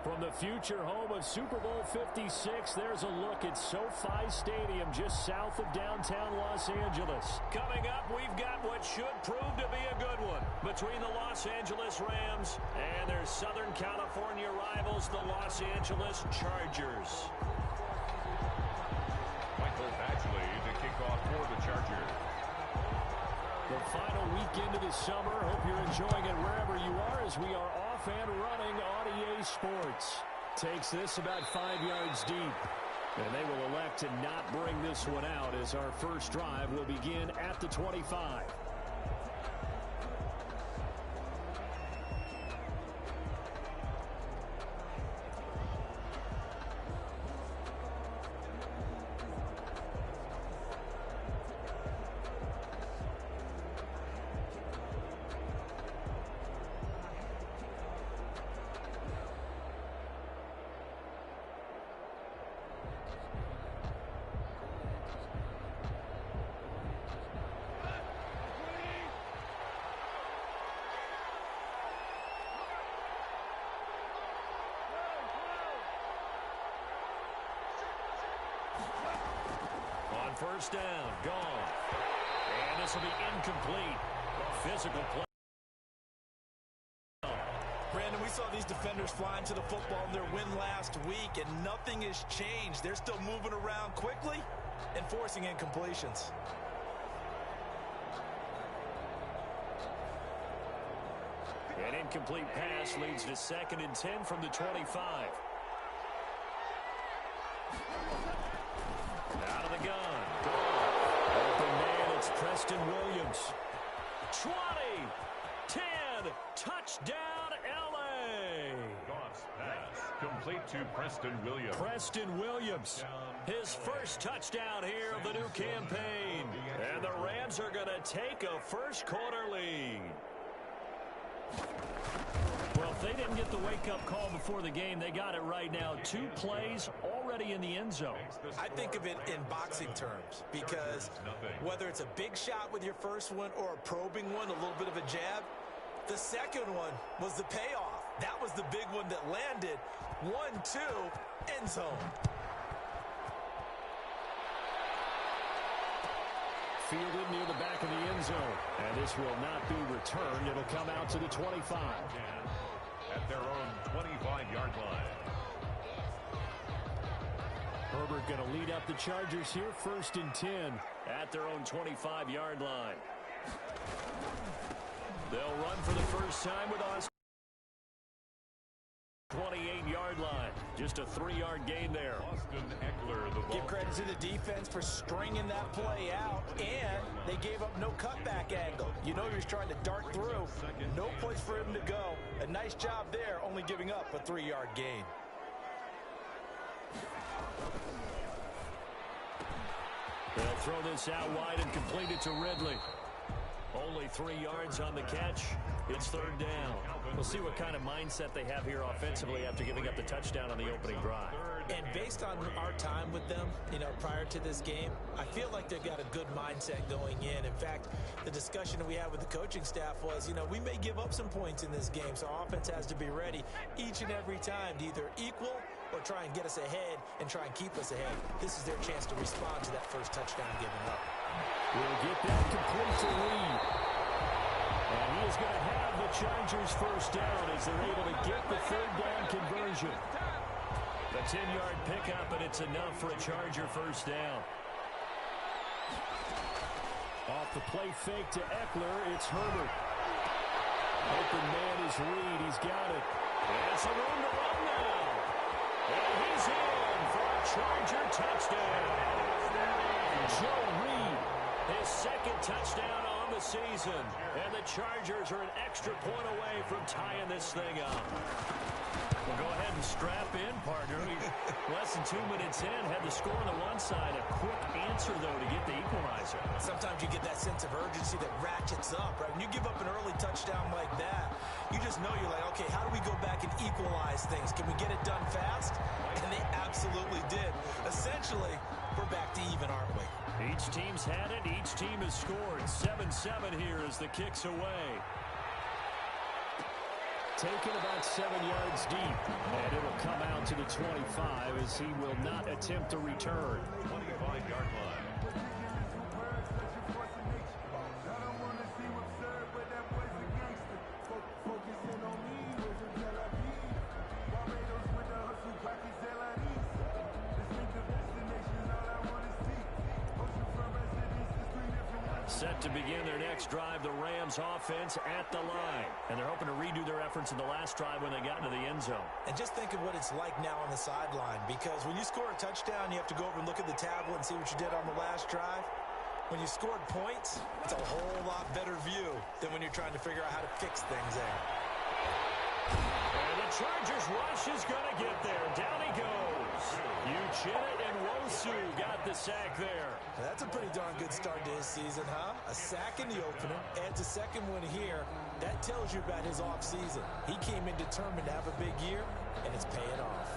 From the future home of Super Bowl 56, there's a look at SoFi Stadium just south of downtown Los Angeles. Coming up, we've got what should prove to be a good one between the Los Angeles Rams and their Southern California rivals, the Los Angeles Chargers. Michael Badgley to kick off for the Chargers. The final weekend of the summer. Hope you're enjoying it wherever you are as we are off and running on EA Sports. Takes this about 5 yards deep. And they will elect to not bring this one out as our first drive will begin at the 25. First down, gone. And this will be incomplete. Physical play. Brandon, we saw these defenders flying to the football in their win last week, and nothing has changed. They're still moving around quickly and forcing incompletions. An incomplete pass leads to 2nd and 10 from the 25. Out of the gun. Open man, it's Preston Williams. 20, 10, touchdown, L.A. Goss pass complete to Preston Williams. Preston Williams, his first touchdown here of the new campaign. And the Rams are going to take a first-quarter lead. Well, if they didn't get the wake-up call before the game, they got it right now. 2 plays already in the end zone. I think of it in boxing terms because whether it's a big shot with your first one or a probing one, a little bit of a jab, the second one was the payoff. That was the big one that landed. 1-2, end zone. Fielded near the back of the end zone. And this will not be returned. It'll come out to the 25. At their own 25-yard line. Herbert going to lead up the Chargers here. 1st and 10 at their own 25-yard line. They'll run for the first time with us. 28-yard line. Just a 3-yard gain there. Austin Eckler, the ball. Give credit to the defense for stringing that play out, and they gave up no cutback angle. You know he was trying to dart through. No place for him to go. A nice job there, only giving up a 3-yard gain. They'll throw this out wide and complete it to Ridley. Only 3 yards on the catch. It's 3rd down. We'll see what kind of mindset they have here offensively after giving up the touchdown on the opening drive. And based on our time with them, prior to this game, I feel like they've got a good mindset going in. In fact, the discussion that we had with the coaching staff was, we may give up some points in this game, so our offense has to be ready each and every time to either equal or try and get us ahead and try and keep us ahead. This is their chance to respond to that first touchdown given up. We'll get that complete to Reed. And he is going to have the Chargers first down as they're able to get the 3rd down conversion. The 10-yard pickup, and it's enough for a Charger first down. Off the play fake to Eckler, it's Herbert. Open man is Reed. He's got it. And it's a room to run now. And he's in for a Charger touchdown. Joe Reed, his 2nd touchdown on the season. And the Chargers are an extra point away from tying this thing up. Well, go ahead and strap in, partner. Less than 2 minutes in, had the score on the one side. A quick answer, though, to get the equalizer. Sometimes you get that sense of urgency that ratchets up, right? When you give up an early touchdown like that, you just know you're like, okay, how do we go back and equalize things? Can we get it done fast? And they absolutely did. Essentially, we're back to even, aren't we? Each team's had it. Each team has scored. 7-7 here as the kick's away. taken about 7 yards deep. And it'll come out to the 25 as he will not attempt a return. 25-yard line. Set to begin their next drive, the Rams offense at the line. And they're hoping to redo their efforts in the last drive when they got into the end zone. And just think of what it's like now on the sideline, because when you score a touchdown, you have to go over and look at the tablet and see what you did on the last drive. When you scored points, it's a whole lot better view than when you're trying to figure out how to fix things there. And the Chargers rush is going to get there. Down he goes. Uchenna and Wosu got the sack there. That's a pretty darn good start to his season, huh? A sack in the opener, adds a second one here. That tells you about his offseason. He came in determined to have a big year, and it's paying off.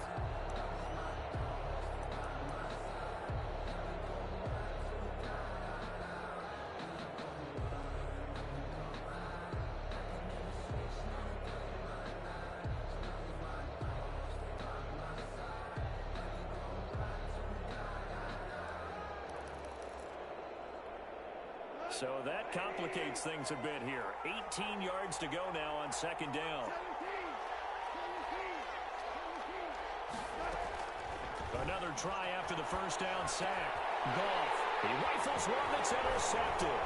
So that complicates things a bit here. 18 yards to go now on second down. Another try after the first down sack. Goff. He rifles one that's intercepted.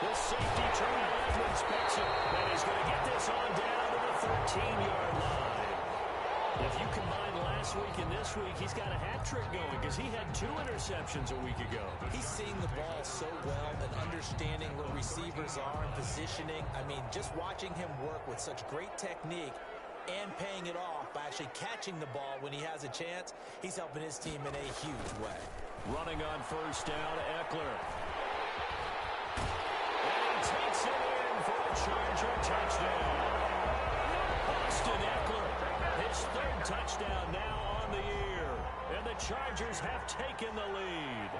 The safety Terrell Edwards picks it. And he's going to get this on down to the 13-yard line. If you combine last week and this week, he's got a hat trick going because he had 2 interceptions a week ago. He's seeing the ball so well and understanding where receivers are and positioning. I mean, just watching him work with such great technique and paying it off by actually catching the ball when he has a chance, he's helping his team in a huge way. Running on first down, Eckler. And he takes it in for a Charger touchdown. Austin Eckler, his 3rd touchdown now on the year. And the Chargers have taken the lead.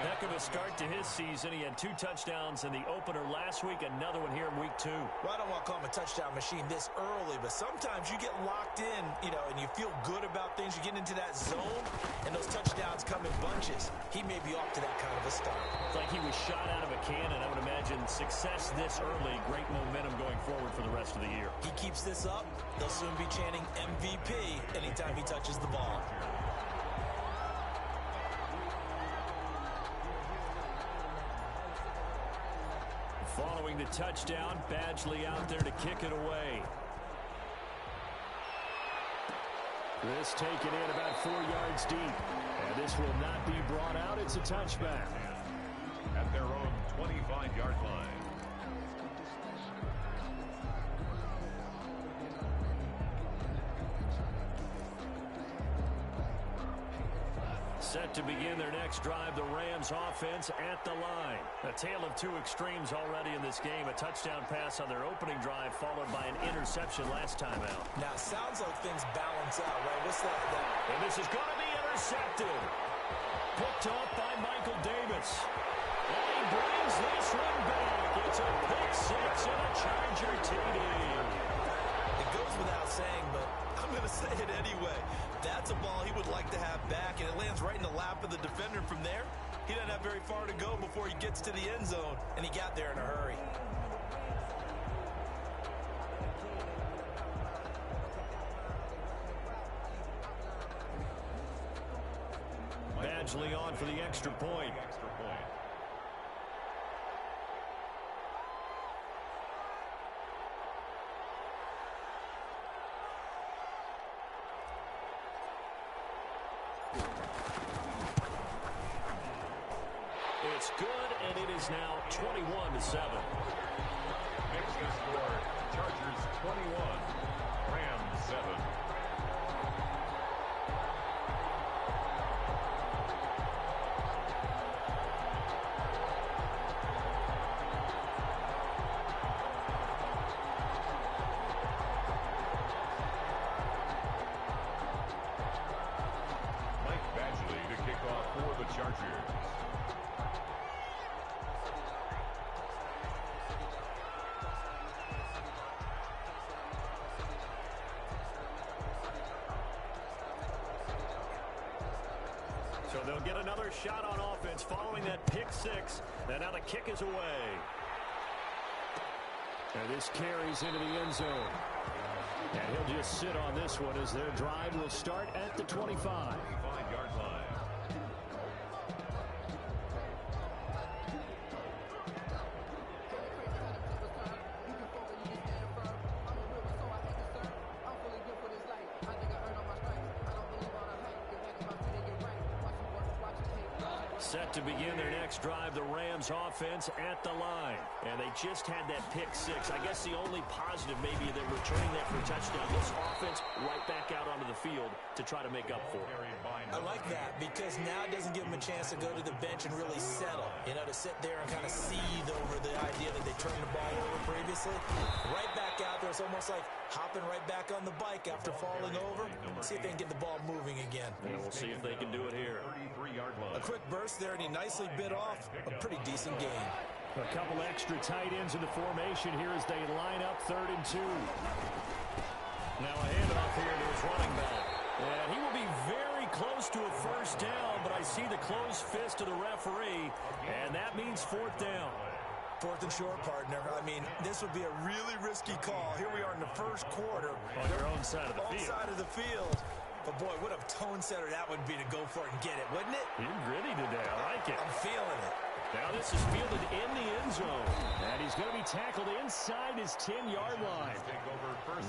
Heck of a start to his season. He had 2 touchdowns in the opener last week, another one here in week 2. Well, I don't want to call him a touchdown machine this early, but sometimes you get locked in, and you feel good about things. You get into that zone, and those touchdowns come in bunches. He may be off to that kind of a start. It's like he was shot out of a cannon. I would imagine success this early, great momentum going forward for the rest of the year. He keeps this up, they'll soon be chanting MVP anytime he touches the ball. Following the touchdown, Badgley out there to kick it away. This taken in about 4 yards deep. And this will not be brought out. It's a touchback. At their own 25-yard line. Set to begin their next drive, the Rams offense at the line. A tale of 2 extremes already in this game. A touchdown pass on their opening drive, followed by an interception last time out. Now, it sounds like things balance out, right? What's that? And this is going to be intercepted. Picked off by Michael Davis. And he brings this one back. It's a pick 6 and a Charger TD. It goes without saying, but I'm going to say it anyway. That's a ball he would like to have back, and it lands right in the lap of the defender. From there, he doesn't have very far to go before he gets to the end zone, and he got there in a hurry. Badgley on for the extra point. It's good, and it is now 21-7. Makes the score Chargers 21, Rams 7. Mike Badgley to kick off for the Chargers. So they'll get another shot on offense following that pick six. And now the kick is away. And this carries into the end zone. And he'll just sit on this one as their drive will start at the 25. 25-yard line. Set to begin their next drive, the Rams offense at the line. And they just had that pick six. I guess the only positive maybe that returning that for a touchdown. This offense right back out onto the field to try to make up for it. I like that because now it doesn't give them a chance to go to the bench and really settle. You know, to sit there and kind of seethe over the idea that they turned the ball over previously. Right back out there. It's almost like hopping right back on the bike after falling over. See if they can get the ball moving again. And we'll see if they can do it here. 33-yard line. A quick burst there, and he nicely bit off a pretty decent game. A couple extra tight ends in the formation here as they line up 3rd and 2. Now a handoff here to his running back. And he will be very close to a first down, but I see the closed fist of the referee, and that means 4th down. 4th and short, partner. I mean, this would be a really risky call. Here we are in the first quarter. On your own side of the field. Side of the field. But, boy, what a tone setter that would be to go for it and get it, wouldn't it? You're gritty today. I like it. I'm feeling it. Now this is fielded in the end zone. And he's going to be tackled inside his 10-yard line.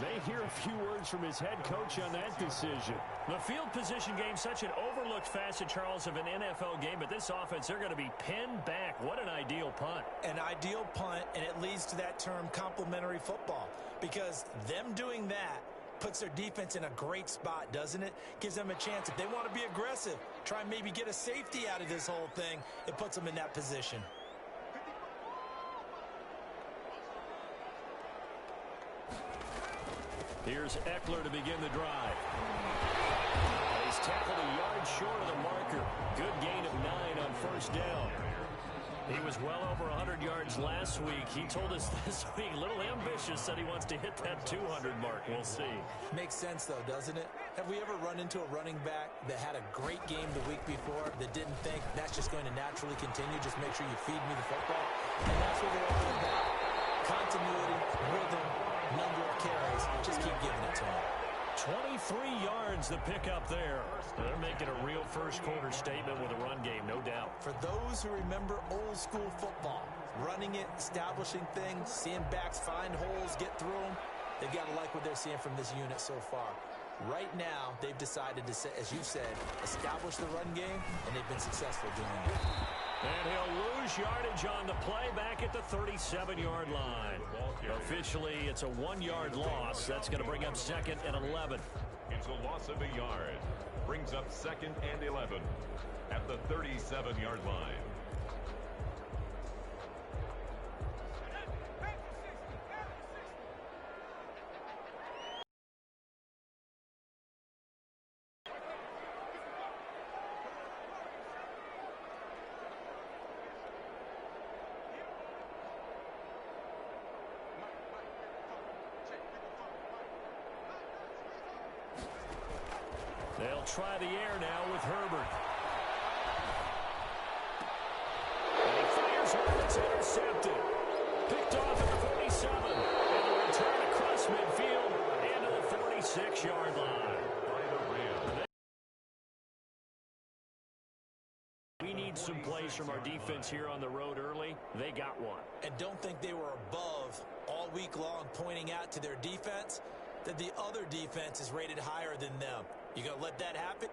They hear a few words from his head coach on that decision. The field position game, such an overlooked facet, Charles, of an NFL game. But this offense, they're going to be pinned back. What an ideal punt. An ideal punt, and it leads to that term complementary football. Because them doing that puts their defense in a great spot, doesn't it? Gives them a chance. If they want to be aggressive, try and maybe get a safety out of this whole thing, it puts them in that position. Here's Eckler to begin the drive. He's tackled a yard short of the marker. Good gain of 9 on first down. He was well over 100 yards last week. He told us this week, a little ambitious, said he wants to hit that 200 mark. We'll see. Makes sense, though, doesn't it? Have we ever run into a running back that had a great game the week before that didn't think that's just going to naturally continue? Just make sure you feed me the football. And that's where they're all about. Continuity, rhythm, number of carries. Just keep giving it to him. 23 yards the pickup there. They're making a real first quarter statement with a run game, no doubt. For those who remember old school football, running it, establishing things, seeing backs find holes, get through them, they've got to like what they're seeing from this unit so far. Right now, they've decided to, as you said, establish the run game, and they've been successful doing it. And he'll lose yardage on the play back at the 37-yard line. Officially, it's a 1-yard loss. That's going to bring up 2nd and 11. It's a loss of a yard. Brings up 2nd and 11 at the 37-yard line. They'll try the air now with Herbert. And he fires one that's intercepted. Picked off at the 47. And a return across midfield into the 46-yard line. We need some plays from our defense here on the road early. They got one. And don't think they were above all week long pointing out to their defense that the other defense is rated higher than them. You gonna let that happen?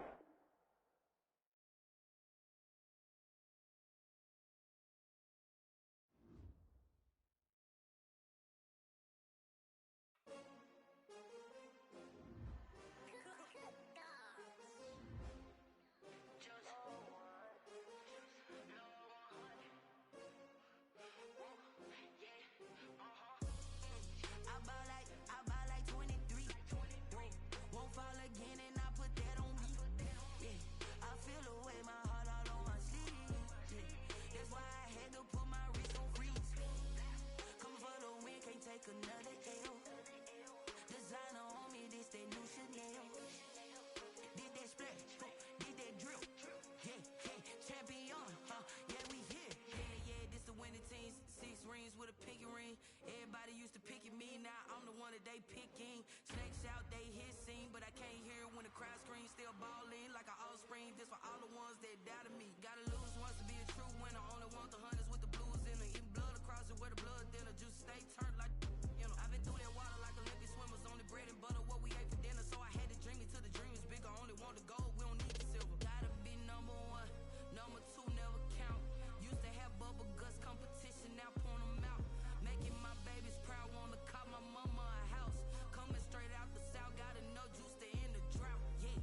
they picking. Snakes out, they hissing, but I can't hear when the crowd screams. Still balling like an offspring. This for all the ones that doubted me. Gotta lose once to be a true winner. Only want the hunters with the blues in it. Eating blood across it where the blood thinner. Juice stay turned like, you know. I've been through that water like Olympic swimmers. Only bread and butter, what we ate for dinner. So I had to dream it till the dream is bigger. Only want the gold, we don't need the silver. Gotta be number one, number two never count. Used to have bubble guts competition, now point them out. Making my babies proud, wanna call my mama a house. Coming straight out the south, gotta know juice to end the drought. Yeah,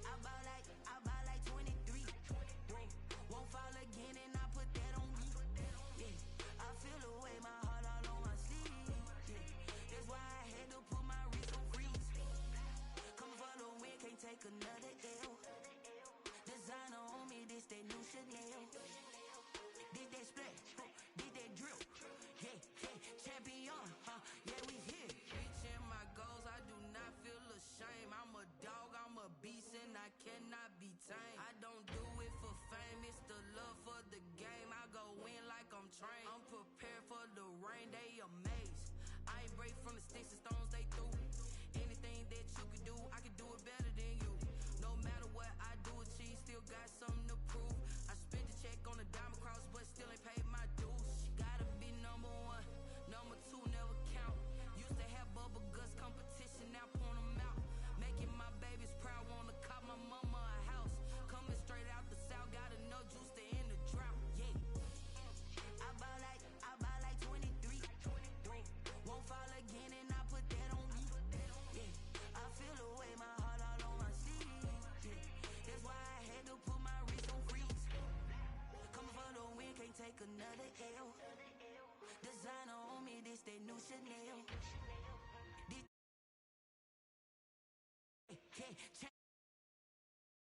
I bought like 23. Won't fall again, and I put that on me. Yeah, I feel the way, my heart all on my sleeve. Yeah, that's why I had to put my wrist on freeze. Coming for the win, can't take another L. Designer on me, this that new Chanel. Did that splash, did that drill. Yeah, champion, yeah, we here. Reaching my goals, I do not feel ashamed. I'm a dog, I'm a beast, and I cannot be tamed. I don't do it for fame, it's the love for the game. I go in like I'm trained. I'm prepared for the rain, they amazed. I ain't break from the sticks and stones they threw. Anything that you can do, I can do it better than you. No matter what I do, achieve, still got something to prove. I spent the check on the diamond cross, but still ain't paid my dues. Gotta be number one, number two never count. Used to have bubble guts competition, now point them out. Making my babies proud, wanna call my mama a house. Coming straight out the south, gotta know juice to end the drought. Yeah, I bought like 23. Won't fall again, and I put that on me. Yeah, I feel the way, my heart all on my sleeve. Yeah, that's why I had to put my wrist on freeze. Coming for the win, can't take another L. Designer on me, this that new Chanel. This